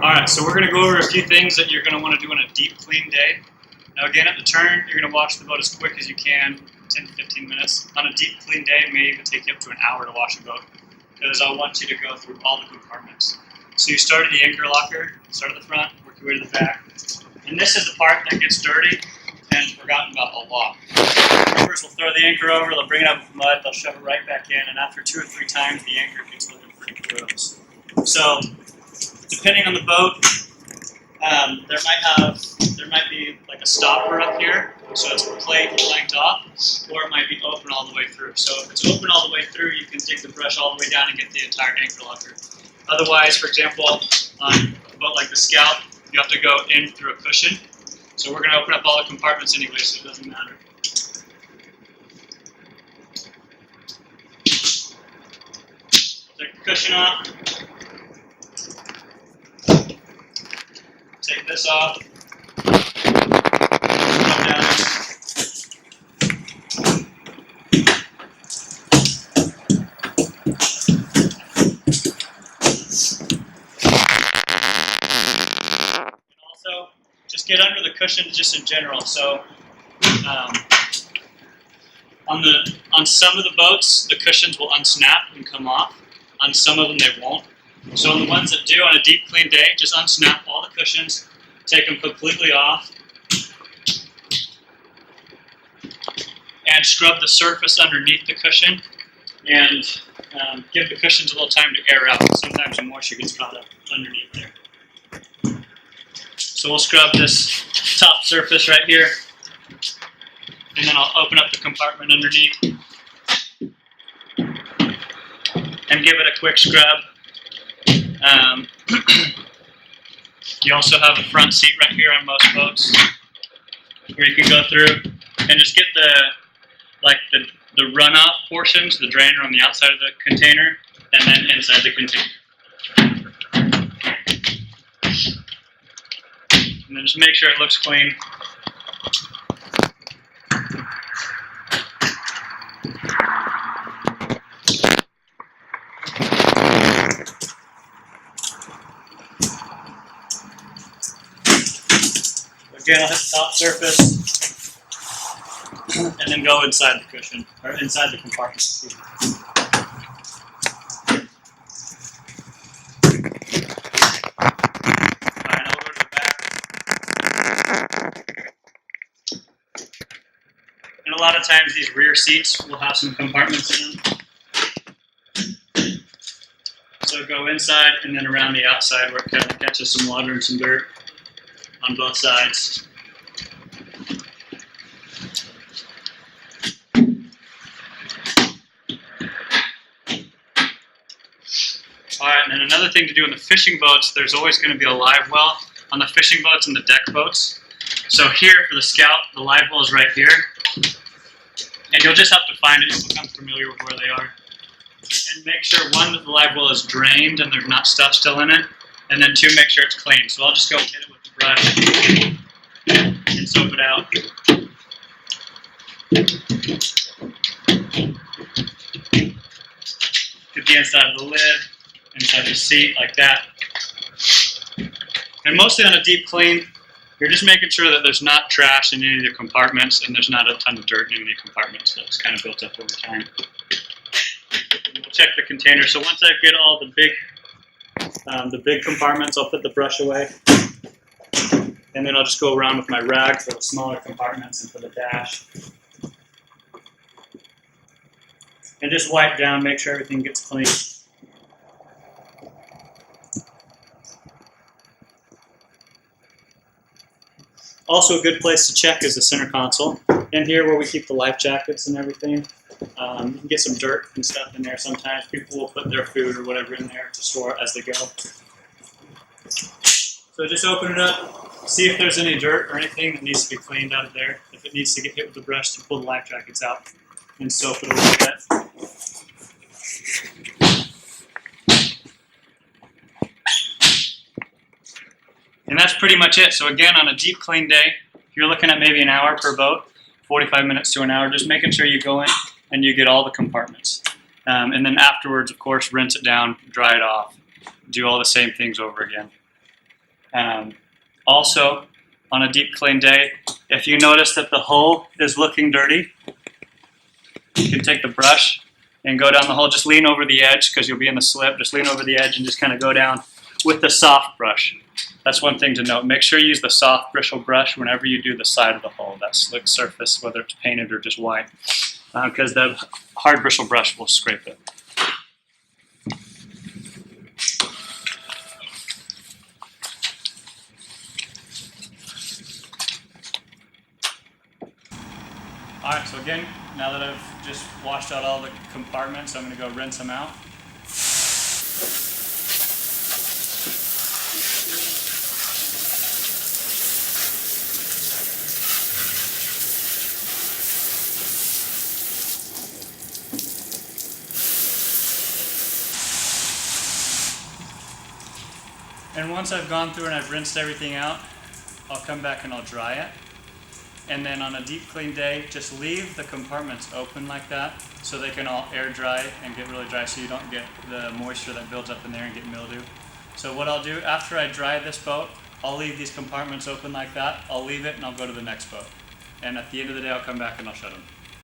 Alright, so we're going to go over a few things that you're going to want to do on a deep clean day. Now again, at the turn, you're going to wash the boat as quick as you can, 10 to 15 minutes. On a deep clean day, it may even take you up to an hour to wash a boat, because I want you to go through all the compartments. So you start at the anchor locker, start at the front, work your way to the back. And this is the part that gets dirty and forgotten about a lot. Rovers will throw the anchor over, they'll bring it up with mud, they'll shove it right back in, and after 2 or 3 times, the anchor gets looking pretty gross. So, depending on the boat, there might be like a stopper up here, so it's a plate blanked off, or it might be open all the way through. So if it's open all the way through, you can take the brush all the way down and get the entire anchor locker. Otherwise, for example, on a boat like the Scout, you have to go in through a cushion. So we're going to open up all the compartments anyway, so it doesn't matter. Take the cushion off. Take this off. Come down. And also, just get under the cushion just in general. So, on some of the boats, the cushions will unsnap and come off. On some of them, they won't. So on the ones that do on a deep clean day, just unsnap all the cushions, take them completely off, and scrub the surface underneath the cushion, and give the cushions a little time to air out. Sometimes the moisture gets caught up underneath there. So we'll scrub this top surface right here, and then I'll open up the compartment underneath, and give it a quick scrub. You also have a front seat right here on most boats where you can go through and just get the runoff portions, the drainer on the outside of the container, and then inside the container. And then just make sure it looks clean. Again, I'll hit the top surface, and then go inside the cushion, or inside the compartment. Alright, now we'll go to the back. And a lot of times these rear seats will have some compartments in them. So go inside and then around the outside where it kind of catches some water and some dirt on both sides. Alright, and then another thing to do in the fishing boats, there's always going to be a live well on the fishing boats and the deck boats. So here for the Scout, the live well is right here. And you'll just have to find it, you'll become familiar with where they are. And make sure, one, that the live well is drained and there's not stuff still in it. And then 2, make sure it's clean. So I'll just go hit it with the brush and soap it out. Get the inside of the lid, inside the seat, like that. And mostly on a deep clean, you're just making sure that there's not trash in any of the compartments and there's not a ton of dirt in any of the compartments that's kind of built up over time. And we'll check the container. So once I get all the big compartments, I'll put the brush away. And then I'll just go around with my rag for the smaller compartments and for the dash. And just wipe down, make sure everything gets clean. Also a good place to check is the center console. In here where we keep the life jackets and everything. You can get some dirt and stuff in there sometimes. People will put their food or whatever in there to store as they go. So just open it up, see if there's any dirt or anything that needs to be cleaned out of there. If it needs to get hit with the brush, to pull the life jackets out and soap it a little bit. And that's pretty much it. So again, on a deep clean day, you're looking at maybe an hour per boat, 45 minutes to an hour, just making sure you go in and you get all the compartments. And then afterwards, of course, rinse it down, dry it off, do all the same things over again. Also, on a deep clean day, if you notice that the hull is looking dirty, you can take the brush and go down the hull. Just lean over the edge because you'll be in the slip. Just lean over the edge and just kind of go down with the soft brush. That's one thing to note. Make sure you use the soft bristle brush whenever you do the side of the hull, that slick surface, whether it's painted or just white, because the hard bristle brush will scrape it. Alright, so again, now that I've just washed out all the compartments, I'm going to go rinse them out. And once I've gone through and I've rinsed everything out, I'll come back and I'll dry it. And then on a deep clean day, just leave the compartments open like that so they can all air dry and get really dry so you don't get the moisture that builds up in there and get mildew. So what I'll do, after I dry this boat, I'll leave these compartments open like that. I'll leave it and I'll go to the next boat. And at the end of the day, I'll come back and I'll shut them.